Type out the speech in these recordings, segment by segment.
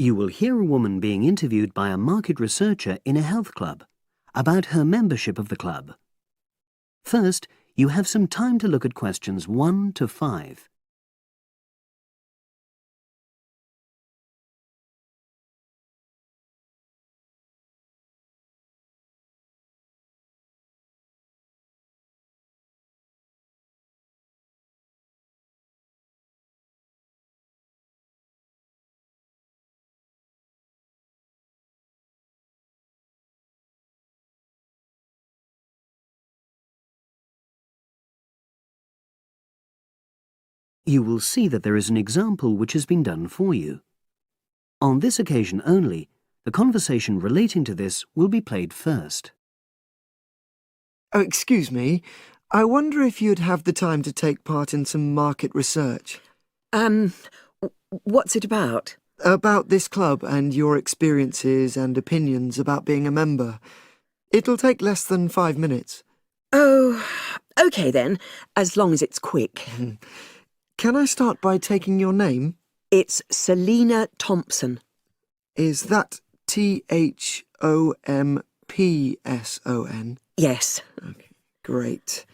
You will hear a woman being interviewed by a market researcher in a health club about her membership of the club. First, you have some time to look at questions 1 to 5. You will see that there is an example which has been done for you. On this occasion only, the conversation relating to this will be played first. Oh, excuse me. I wonder if you'd have the time to take part in some market research. What's it about? About this club and your experiences and opinions about being a member. It'll take less than 5 minutes. Oh, OK then, as long as it's quick. Can I start by taking your name? It's Selina Thompson. Is that Thompson? Yes. Okay, great.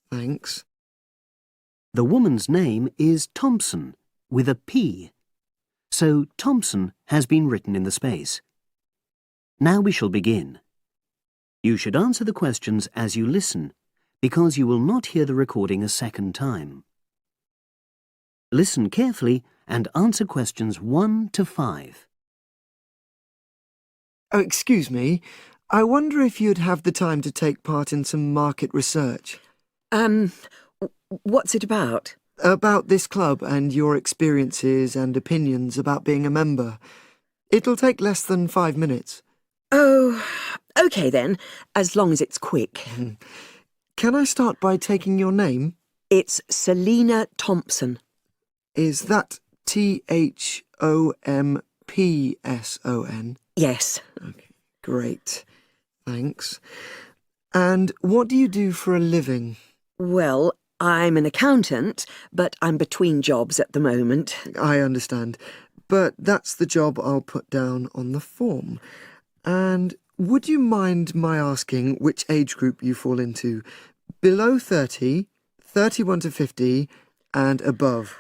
Thanks. The woman's name is Thompson, with a P. So Thompson has been written in the space. Now we shall begin. You should answer the questions as you listen, because you will not hear the recording a second time. Listen carefully and answer questions 1 to 5. Oh, excuse me. I wonder if you'd have the time to take part in some market research. What's it about? About this club and your experiences and opinions about being a member. It'll take less than 5 minutes. Oh, OK then, as long as it's quick. Can I start by taking your name? It's Selina Thompson. Is that Thompson? Yes. Okay, great. Thanks. And what do you do for a living? Well, I'm an accountant, but I'm between jobs at the moment. I understand. But that's the job I'll put down on the form. And would you mind my asking which age group you fall into? Below 30, 31 to 50, and above?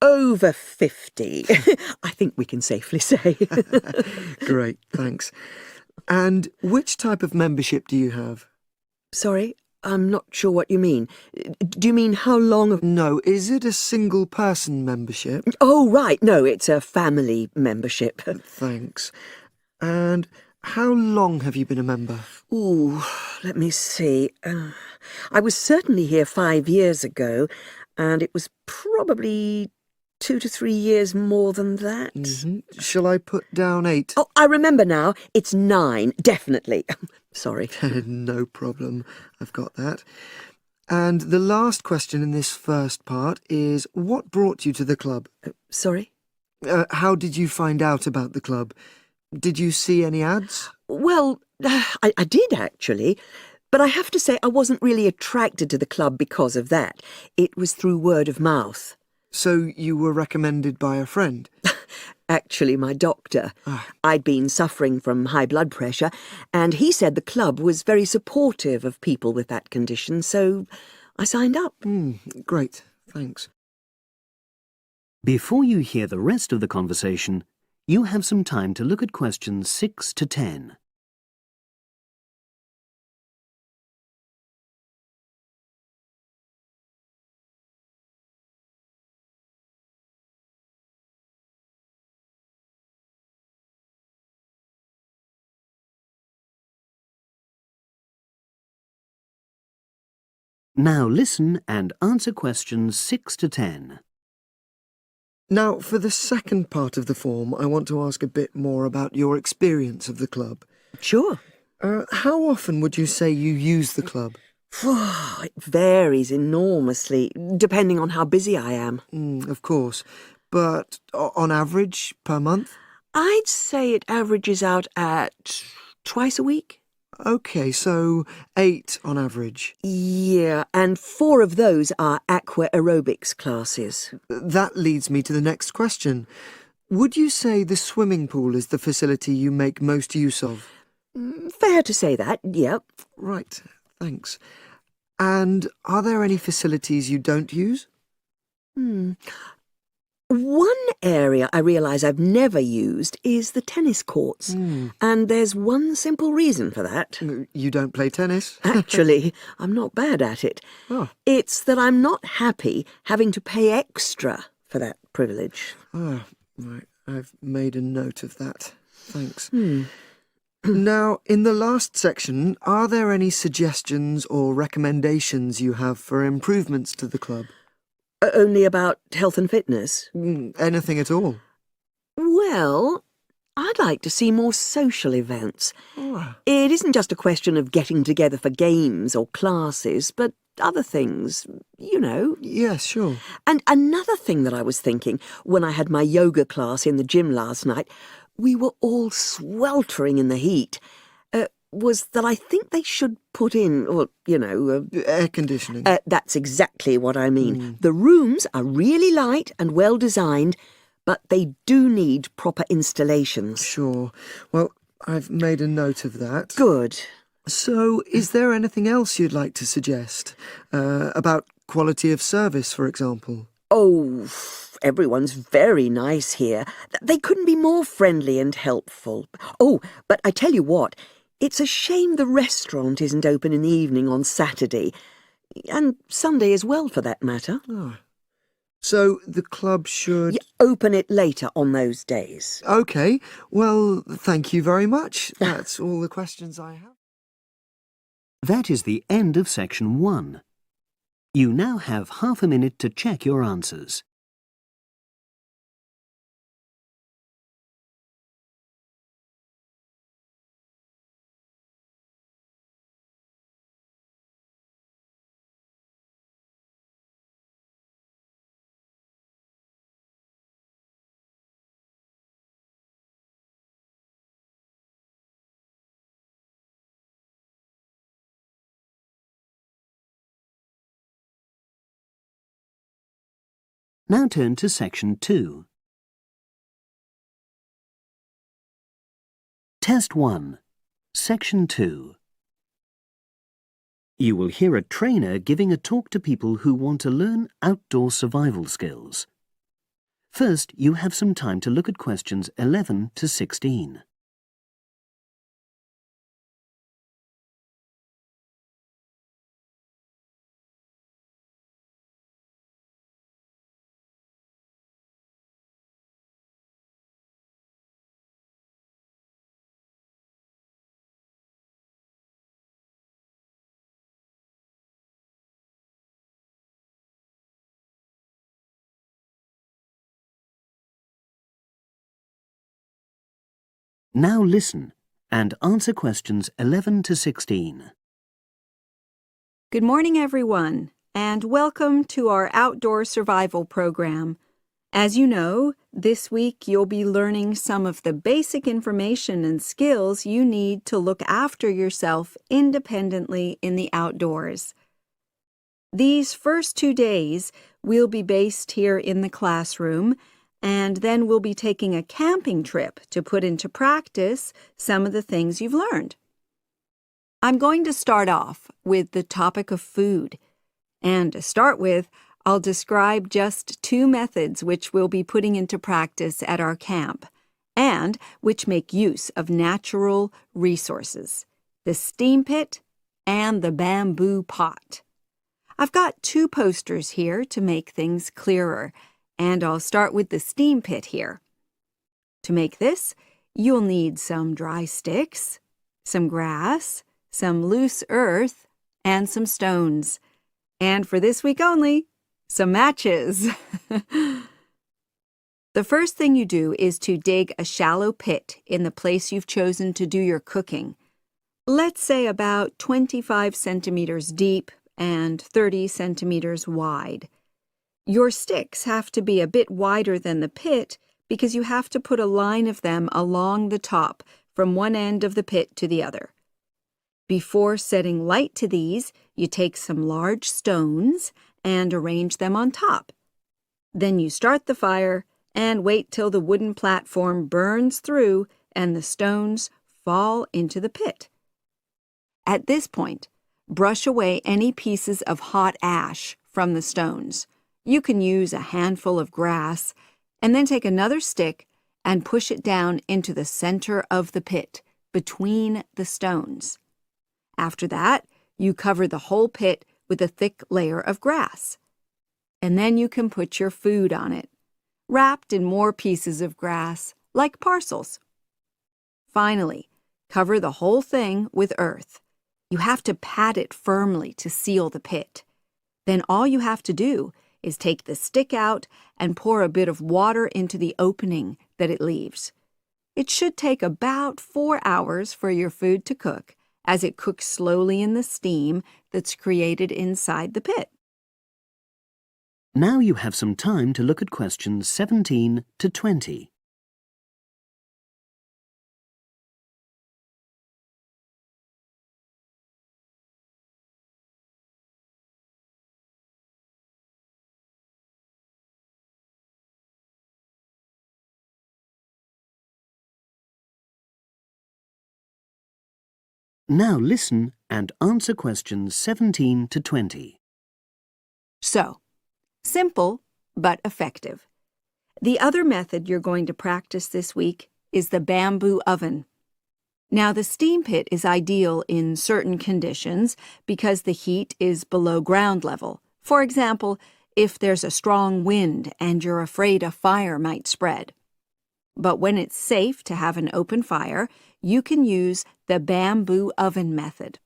Over 50, I think we can safely say. Great, thanks. And which type of membership do you have? Sorry, I'm not sure what you mean. Do you mean how long? No, is it a single-person membership? Oh, right, no, it's a family membership. Thanks. And how long have you been a member? Ooh, let me see. I was certainly here 5 years ago, and it was probably 2 to 3 years more than that. Shall I put down 8? Oh, I remember now. It's 9, definitely. Sorry. No problem. I've got that. And the last question in this first part is, what brought you to the club? Sorry? How did you find out about the club? Did you see any ads? Well, I did actually. But I have to say I wasn't really attracted to the club because of that. It was through word of mouth. So you were recommended by a friend? Actually, my doctor. I'd been suffering from high blood pressure, and he said the club was very supportive of people with that condition, so I signed up. Great, thanks. Before you hear the rest of the conversation, you have some time to look at questions 6 to 10. Now listen and answer questions 6 to 10. Now, for the second part of the form, I want to ask a bit more about your experience of the club. Sure. How often would you say you use the club? It varies enormously, depending on how busy I am. Of course. But on average, per month? I'd say it averages out at twice a week. OK, so 8 on average. Yeah, and 4 of those are aqua aerobics classes. That leads me to the next question. Would you say the swimming pool is the facility you make most use of? Fair to say that, yep. Right, thanks. And are there any facilities you don't use? One area I realise I've never used is the tennis courts. And there's one simple reason for that. You don't play tennis? Actually, I'm not bad at it. Oh. It's that I'm not happy having to pay extra for that privilege. Oh, right. I've made a note of that. Thanks. Now, in the last section, are there any suggestions or recommendations you have for improvements to the club? Only about health and fitness? Anything at all? Well, I'd like to see more social events. Oh. It isn't just a question of getting together for games or classes, but other things, you know. Yes, sure. And another thing that I was thinking when I had my yoga class in the gym last night, we were all sweltering in the heat, was that I think they should put in, or, you know... Air conditioning. That's exactly what I mean. The rooms are really light and well designed, but they do need proper installations. Sure. Well, I've made a note of that. Good. So, is there anything else you'd like to suggest? About quality of service, for example? Oh, everyone's very nice here. They couldn't be more friendly and helpful. Oh, but I tell you what, it's a shame the restaurant isn't open in the evening on Saturday, and Sunday as well, for that matter. Oh. So, the club should... Open it later on those days. OK. Well, thank you very much. That's all the questions I have. That is the end of section 1. You now have half a minute to check your answers. Now turn to section 2. Test 1, section 2. You will hear a trainer giving a talk to people who want to learn outdoor survival skills. First, you have some time to look at questions 11 to 16. Now listen and answer questions 11 to 16. Good morning, everyone, and welcome to our outdoor survival program. As you know, this week you'll be learning some of the basic information and skills you need to look after yourself independently in the outdoors. These first 2 days will be based here in the classroom, and then we'll be taking a camping trip to put into practice some of the things you've learned. I'm going to start off with the topic of food. And to start with, I'll describe just 2 methods which we'll be putting into practice at our camp, and which make use of natural resources, the steam pit and the bamboo pot. I've got 2 posters here to make things clearer, and I'll start with the steam pit here. To make this, you'll need some dry sticks, some grass, some loose earth, and some stones. And for this week only, some matches. The first thing you do is to dig a shallow pit in the place you've chosen to do your cooking. Let's say about 25 centimeters deep and 30 centimeters wide. Your sticks have to be a bit wider than the pit because you have to put a line of them along the top from one end of the pit to the other. Before setting light to these, you take some large stones and arrange them on top. Then you start the fire and wait till the wooden platform burns through and the stones fall into the pit. At this point, brush away any pieces of hot ash from the stones. You can use a handful of grass, and then take another stick and push it down into the center of the pit, between the stones. After that, you cover the whole pit with a thick layer of grass. And then you can put your food on it, wrapped in more pieces of grass, like parcels. Finally, cover the whole thing with earth. You have to pat it firmly to seal the pit. Then all you have to do is take the stick out and pour a bit of water into the opening that it leaves. It should take about 4 hours for your food to cook, as it cooks slowly in the steam that's created inside the pit. Now you have some time to look at questions 17 to 20. Now listen and answer questions 17 to 20. So, simple but effective. The other method you're going to practice this week is the bamboo oven. Now, the steam pit is ideal in certain conditions because the heat is below ground level. For example, if there's a strong wind and you're afraid a fire might spread. But when it's safe to have an open fire, you can use the bamboo oven method.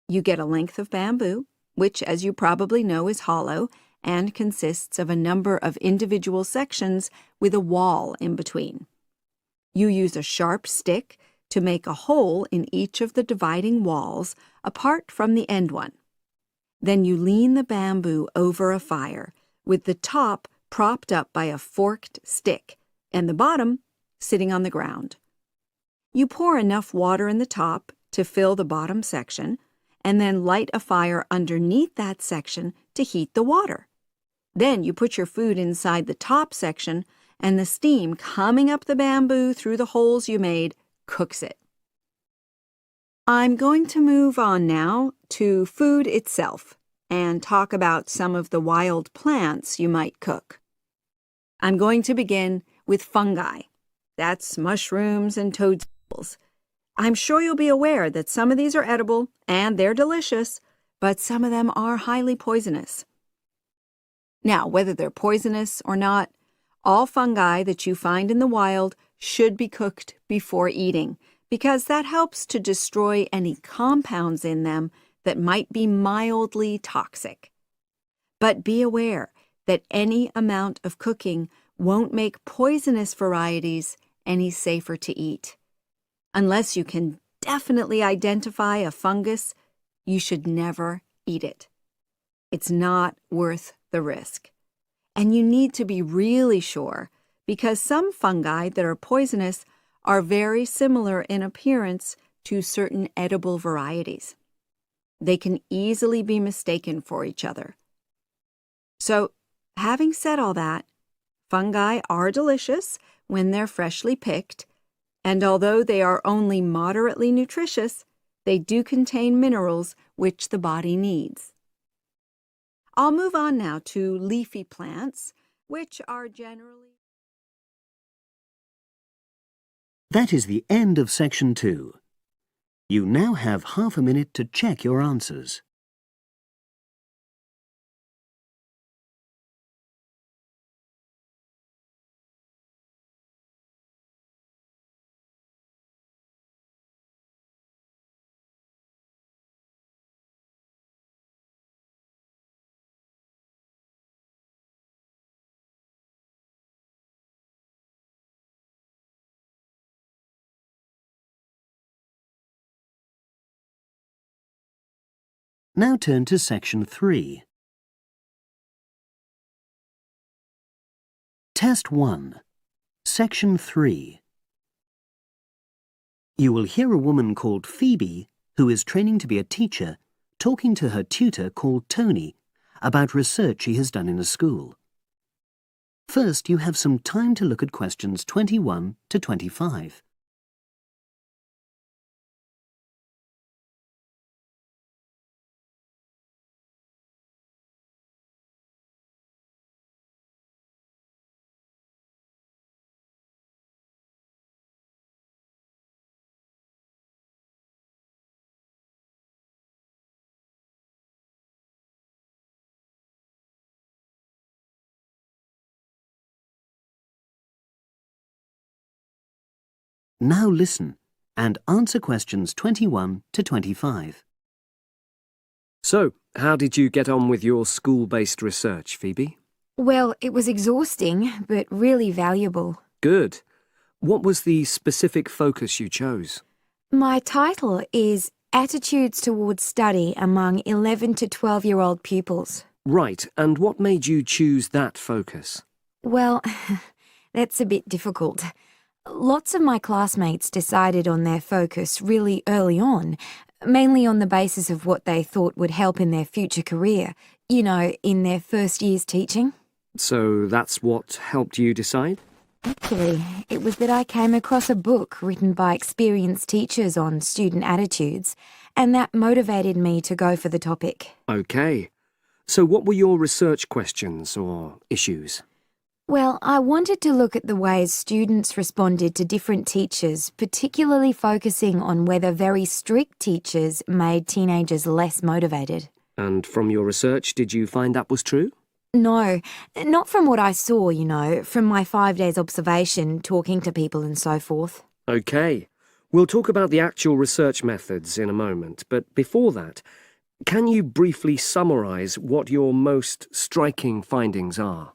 You get a length of bamboo, which, as you probably know, is hollow and consists of a number of individual sections with a wall in between. You use a sharp stick to make a hole in each of the dividing walls apart from the end one. Then you lean the bamboo over a fire, with the top propped up by a forked stick and the bottom sitting on the ground. You pour enough water in the top to fill the bottom section, and then light a fire underneath that section to heat the water. Then you put your food inside the top section, and the steam coming up the bamboo through the holes you made cooks it. I'm going to move on now to food itself and talk about some of the wild plants you might cook. I'm going to begin with fungi. That's mushrooms and toadstools. I'm sure you'll be aware that some of these are edible and they're delicious, but some of them are highly poisonous. Now, whether they're poisonous or not, all fungi that you find in the wild should be cooked before eating, because that helps to destroy any compounds in them that might be mildly toxic. But be aware that any amount of cooking won't make poisonous varieties any safer to eat. Unless you can definitely identify a fungus, you should never eat it. It's not worth the risk. And you need to be really sure, because some fungi that are poisonous are very similar in appearance to certain edible varieties. They can easily be mistaken for each other. So, having said all that, fungi are delicious when they're freshly picked, and although they are only moderately nutritious, they do contain minerals which the body needs. I'll move on now to leafy plants, which are generally... That is the end of section 2. You now have half a minute to check your answers. Now turn to section 3. Test 1. Section 3. You will hear a woman called Phoebe, who is training to be a teacher, talking to her tutor called Tony about research she has done in a school. First, you have some time to look at questions 21 to 25. Now listen and answer questions 21 to 25. So, how did you get on with your school-based research, Phoebe? Well, it was exhausting, but really valuable. Good. What was the specific focus you chose? My title is Attitudes Towards Study Among 11 to 12-year-old Pupils. Right, and what made you choose that focus? Well, that's a bit difficult. Lots of my classmates decided on their focus really early on, mainly on the basis of what they thought would help in their future career, in their first year's teaching. So that's what helped you decide? Actually, it was that I came across a book written by experienced teachers on student attitudes, and that motivated me to go for the topic. Okay. So what were your research questions or issues? Well, I wanted to look at the ways students responded to different teachers, particularly focusing on whether very strict teachers made teenagers less motivated. And from your research, did you find that was true? No, not from what I saw, from my 5 days observation, talking to people and so forth. Okay. We'll talk about the actual research methods in a moment, but before that, can you briefly summarise what your most striking findings are?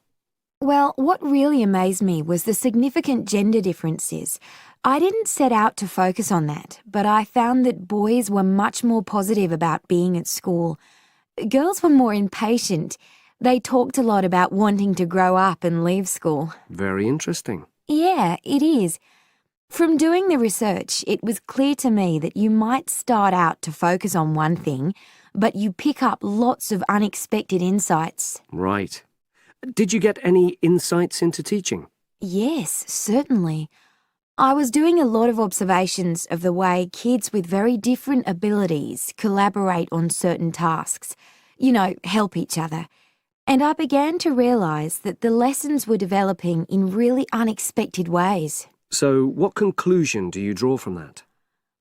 Well, what really amazed me was the significant gender differences. I didn't set out to focus on that, but I found that boys were much more positive about being at school. Girls were more impatient. They talked a lot about wanting to grow up and leave school. Very interesting. Yeah, it is. From doing the research, it was clear to me that you might start out to focus on one thing, but you pick up lots of unexpected insights. Right. Did you get any insights into teaching? Yes, certainly. I was doing a lot of observations of the way kids with very different abilities collaborate on certain tasks, help each other. And I began to realise that the lessons were developing in really unexpected ways. So what conclusion do you draw from that?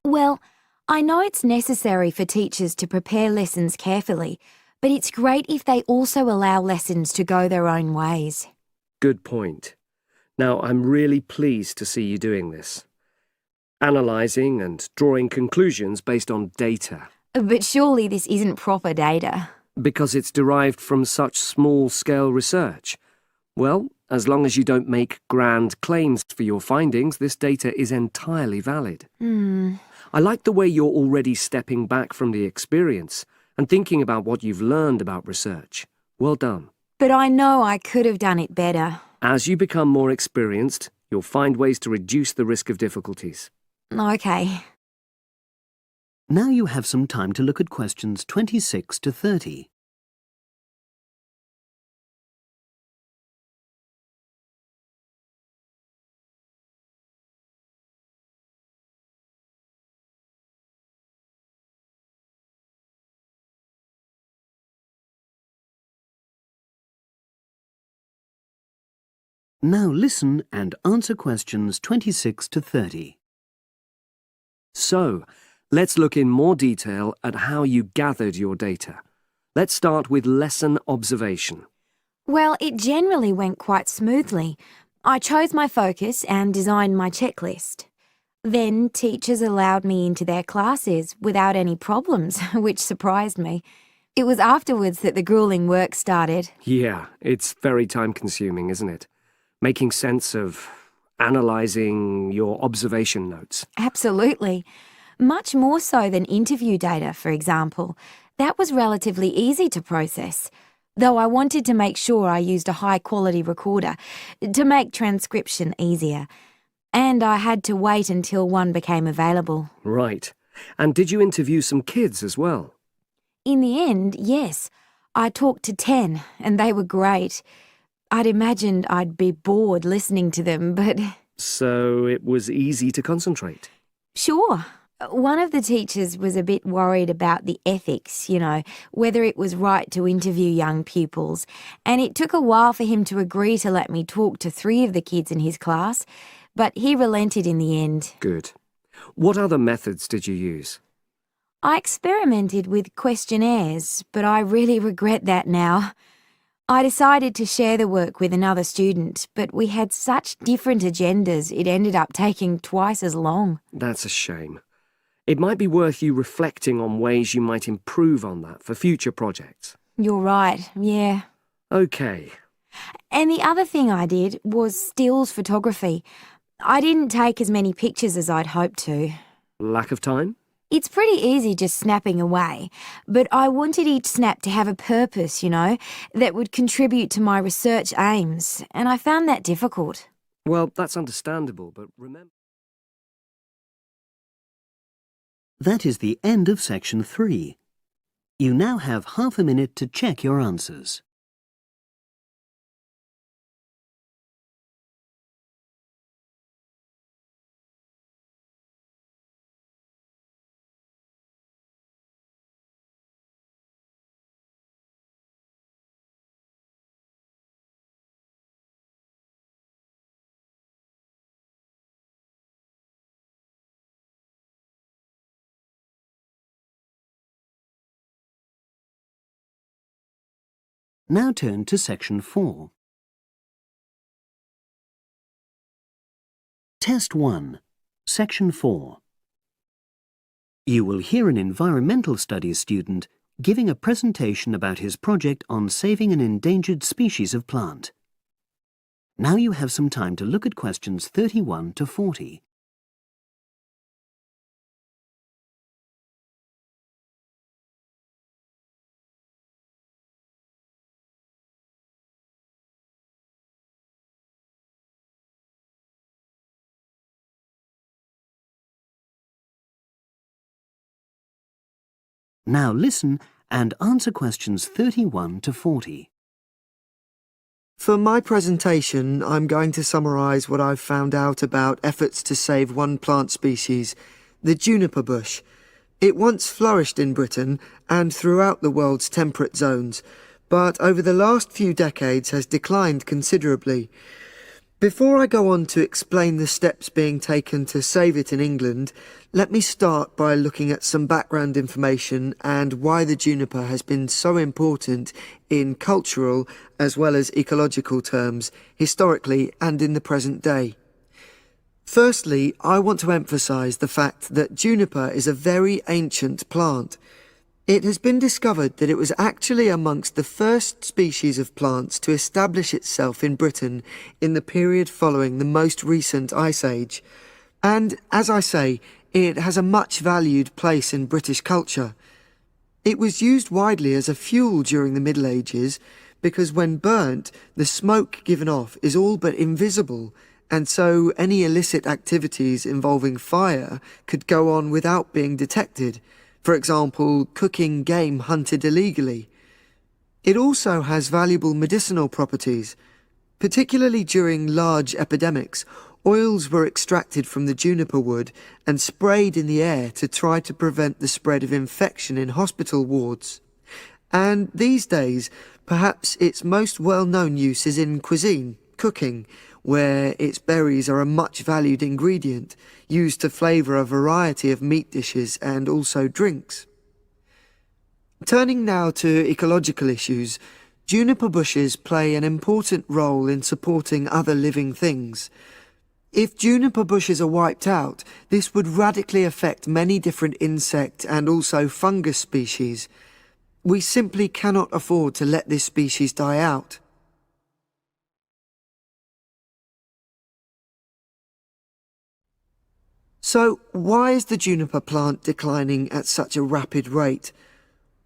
Well, I know it's necessary for teachers to prepare lessons carefully, but it's great if they also allow lessons to go their own ways. Good point. Now, I'm really pleased to see you doing this. Analysing and drawing conclusions based on data. But surely this isn't proper data. Because it's derived from such small-scale research. Well, as long as you don't make grand claims for your findings, this data is entirely valid. I like the way you're already stepping back from the experience and thinking about what you've learned about research. Well done. But I know I could have done it better. As you become more experienced, you'll find ways to reduce the risk of difficulties. Okay. Now you have some time to look at questions 26 to 30. Now listen and answer questions 26 to 30. So, let's look in more detail at how you gathered your data. Let's start with lesson observation. Well, it generally went quite smoothly. I chose my focus and designed my checklist. Then teachers allowed me into their classes without any problems, which surprised me. It was afterwards that the grueling work started. Yeah, it's very time-consuming, isn't it? Making sense of analysing your observation notes. Absolutely. Much more so than interview data, for example. That was relatively easy to process, though I wanted to make sure I used a high-quality recorder to make transcription easier. And I had to wait until one became available. Right. And did you interview some kids as well? In the end, yes. I talked to 10, and they were great. I'd imagined I'd be bored listening to them, but So it was easy to concentrate. sure. One of the teachers was a bit worried about the ethics, whether it was right to interview young pupils, and it took a while for him to agree to let me talk to 3 of the kids in his class, but he relented in the end. Good. What other methods did you use? I experimented with questionnaires, but I really regret that now. I decided to share the work with another student, but we had such different agendas it ended up taking twice as long. That's a shame. It might be worth you reflecting on ways you might improve on that for future projects. You're right, yeah. Okay. And the other thing I did was stills photography. I didn't take as many pictures as I'd hoped to. Lack of time? It's pretty easy just snapping away, but I wanted each snap to have a purpose, that would contribute to my research aims, and I found that difficult. Well, that's understandable, but remember... That is the end of section 3. You now have half a minute to check your answers. Now turn to section 4. Test 1, section 4. You will hear an environmental studies student giving a presentation about his project on saving an endangered species of plant. Now you have some time to look at questions 31 to 40. Now listen and answer questions 31 to 40. For my presentation, I'm going to summarise what I've found out about efforts to save one plant species, the juniper bush. It once flourished in Britain and throughout the world's temperate zones, but over the last few decades has declined considerably. Before I go on to explain the steps being taken to save it in England, let me start by looking at some background information and why the juniper has been so important in cultural as well as ecological terms, historically and in the present day. Firstly, I want to emphasise the fact that juniper is a very ancient plant. It has been discovered that it was actually amongst the first species of plants to establish itself in Britain in the period following the most recent Ice Age. And, as I say, it has a much valued place in British culture. It was used widely as a fuel during the Middle Ages because when burnt, the smoke given off is all but invisible, and so any illicit activities involving fire could go on without being detected. For example, cooking game hunted illegally. It also has valuable medicinal properties. Particularly during large epidemics, oils were extracted from the juniper wood and sprayed in the air to try to prevent the spread of infection in hospital wards. And these days, perhaps its most well-known use is in cuisine, cooking, where its berries are a much valued ingredient, used to flavour a variety of meat dishes and also drinks. Turning now to ecological issues, juniper bushes play an important role in supporting other living things. If juniper bushes are wiped out, this would radically affect many different insect and also fungus species. We simply cannot afford to let this species die out. So, why is the juniper plant declining at such a rapid rate?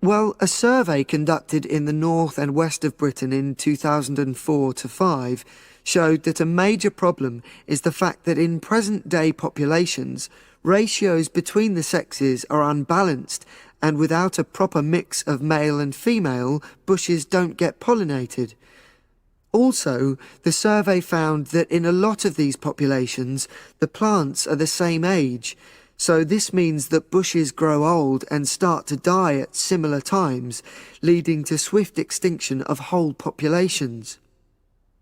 Well, a survey conducted in the north and west of Britain in 2004-5 showed that a major problem is the fact that in present-day populations, ratios between the sexes are unbalanced, and without a proper mix of male and female, bushes don't get pollinated. Also, the survey found that in a lot of these populations, the plants are the same age, so this means that bushes grow old and start to die at similar times, leading to swift extinction of whole populations.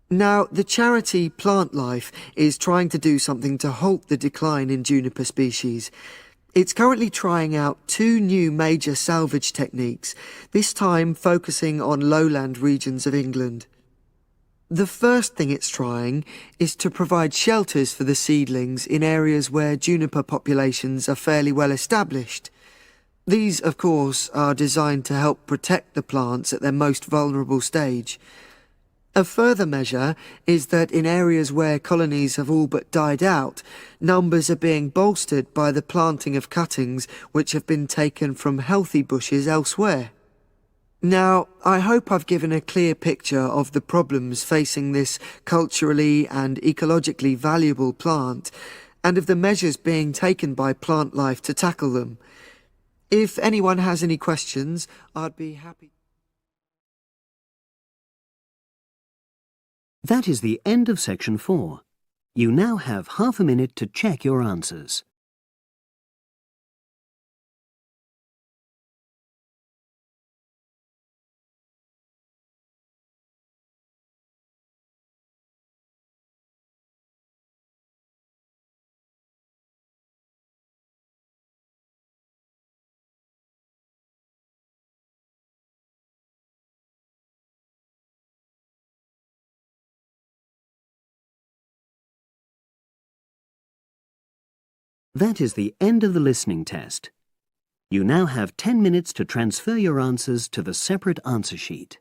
Now, the charity Plant Life is trying to do something to halt the decline in juniper species. It's currently trying out 2 new major salvage techniques, this time focusing on lowland regions of England. The first thing it's trying is to provide shelters for the seedlings in areas where juniper populations are fairly well established. These, of course, are designed to help protect the plants at their most vulnerable stage. A further measure is that in areas where colonies have all but died out, numbers are being bolstered by the planting of cuttings which have been taken from healthy bushes elsewhere. Now, I hope I've given a clear picture of the problems facing this culturally and ecologically valuable plant, and of the measures being taken by Plant Life to tackle them. If anyone has any questions, I'd be happy. That is the end of section 4. You now have half a minute to check your answers. That is the end of the listening test. You now have 10 minutes to transfer your answers to the separate answer sheet.